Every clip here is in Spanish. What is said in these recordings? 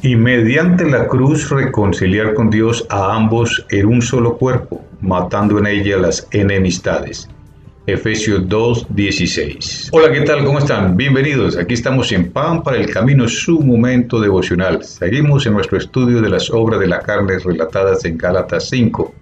Y mediante la cruz reconciliar con Dios a ambos en un solo cuerpo, matando en ella las enemistades. Efesios 2:16. Hola, ¿qué tal? ¿Cómo están? Bienvenidos. Aquí estamos en Pan para el Camino, su momento devocional. Seguimos en nuestro estudio de las obras de la carne relatadas en Gálatas 5.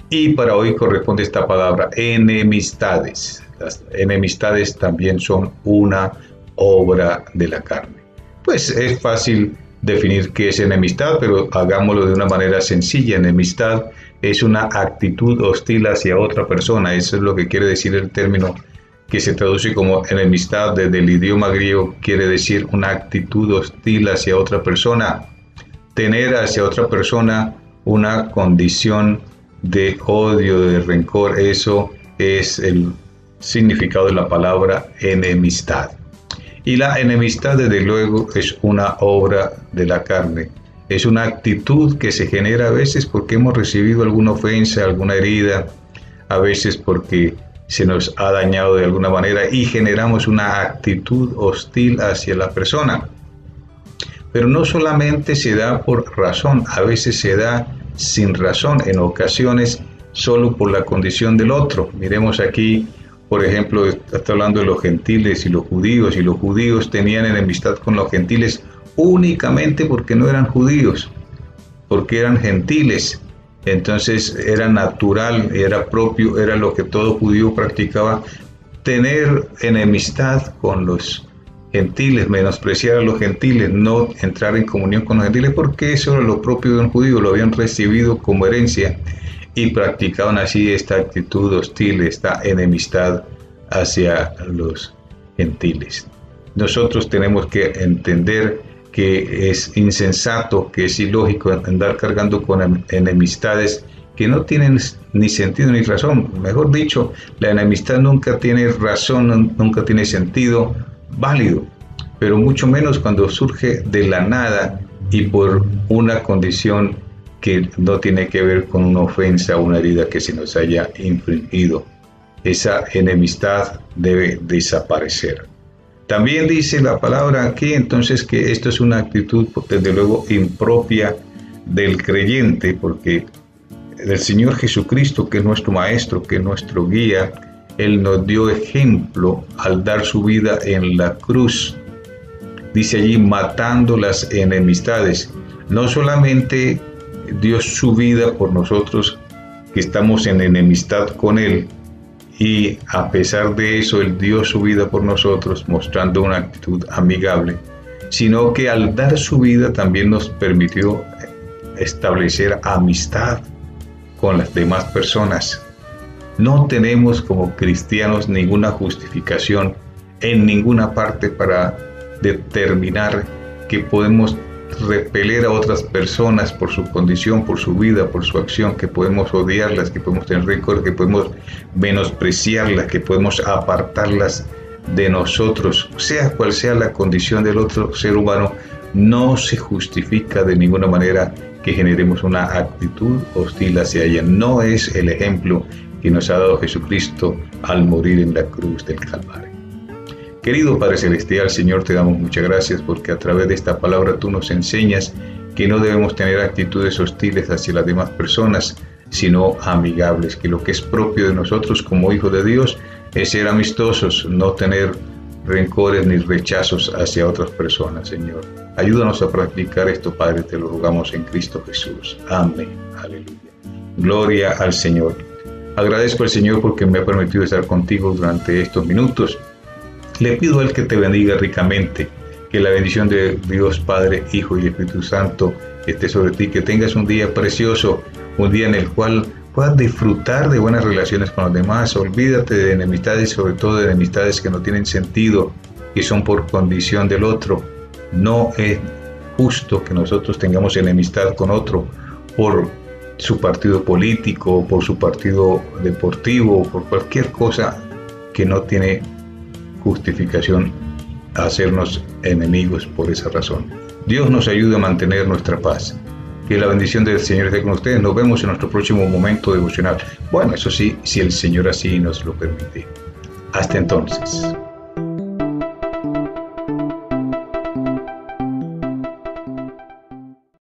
Y para hoy corresponde esta palabra, enemistades. Las enemistades también son una obra de la carne. Pues es fácil definir qué es enemistad, pero hagámoslo de una manera sencilla. Enemistad es una actitud hostil hacia otra persona. Eso es lo que quiere decir el término que se traduce como enemistad desde el idioma griego. Quiere decir una actitud hostil hacia otra persona. Tener hacia otra persona una condición de odio, de rencor. Eso es el significado de la palabra enemistad. Y la enemistad, desde luego, es una obra de la carne. Es una actitud que se genera a veces porque hemos recibido alguna ofensa, alguna herida, a veces porque se nos ha dañado de alguna manera y generamos una actitud hostil hacia la persona. Pero no solamente se da por razón, a veces se da sin razón, en ocasiones solo por la condición del otro. Miremos aquí. Por ejemplo, está hablando de los gentiles y los judíos tenían enemistad con los gentiles únicamente porque no eran judíos, porque eran gentiles. Entonces era natural, era propio, era lo que todo judío practicaba, tener enemistad con los gentiles, menospreciar a los gentiles, no entrar en comunión con los gentiles, porque eso era lo propio de un judío, lo habían recibido como herencia. Y practicaban así esta actitud hostil, esta enemistad hacia los gentiles. Nosotros tenemos que entender que es insensato, que es ilógico andar cargando con enemistades que no tienen ni sentido ni razón. Mejor dicho, la enemistad nunca tiene razón, nunca tiene sentido válido, pero mucho menos cuando surge de la nada y por una condición que no tiene que ver con una ofensa o una herida que se nos haya infringido. Esa enemistad debe desaparecer. También dice la palabra aquí entonces que esto es una actitud desde luego impropia del creyente, porque el Señor Jesucristo, que es nuestro Maestro, que es nuestro guía, Él nos dio ejemplo al dar su vida en la cruz. Dice allí, matando las enemistades. No solamente dio su vida por nosotros que estamos en enemistad con Él, y a pesar de eso Él dio su vida por nosotros mostrando una actitud amigable, sino que al dar su vida también nos permitió establecer amistad con las demás personas. No tenemos como cristianos ninguna justificación en ninguna parte para determinar que podemos repeler a otras personas por su condición, por su vida, por su acción, que podemos odiarlas, que podemos tener rencor, que podemos menospreciarlas, que podemos apartarlas de nosotros. Sea cual sea la condición del otro ser humano, no se justifica de ninguna manera que generemos una actitud hostil hacia ella. No es el ejemplo que nos ha dado Jesucristo al morir en la cruz del Calvario. Querido Padre Celestial, Señor, te damos muchas gracias porque a través de esta palabra tú nos enseñas que no debemos tener actitudes hostiles hacia las demás personas, sino amigables, que lo que es propio de nosotros como hijos de Dios es ser amistosos, no tener rencores ni rechazos hacia otras personas, Señor. Ayúdanos a practicar esto, Padre, te lo rogamos en Cristo Jesús. Amén. Aleluya. Gloria al Señor. Agradezco al Señor porque me ha permitido estar contigo durante estos minutos. Le pido a Él que te bendiga ricamente, que la bendición de Dios Padre, Hijo y Espíritu Santo esté sobre ti, que tengas un día precioso, un día en el cual puedas disfrutar de buenas relaciones con los demás. Olvídate de enemistades, sobre todo de enemistades que no tienen sentido, que son por condición del otro. No es justo que nosotros tengamos enemistad con otro por su partido político, por su partido deportivo, por cualquier cosa que no tiene justificación a hacernos enemigos por esa razón. Dios nos ayude a mantener nuestra paz. Que la bendición del Señor esté con ustedes. Nos vemos en nuestro próximo momento devocional. Bueno, eso sí, si el Señor así nos lo permite. Hasta entonces.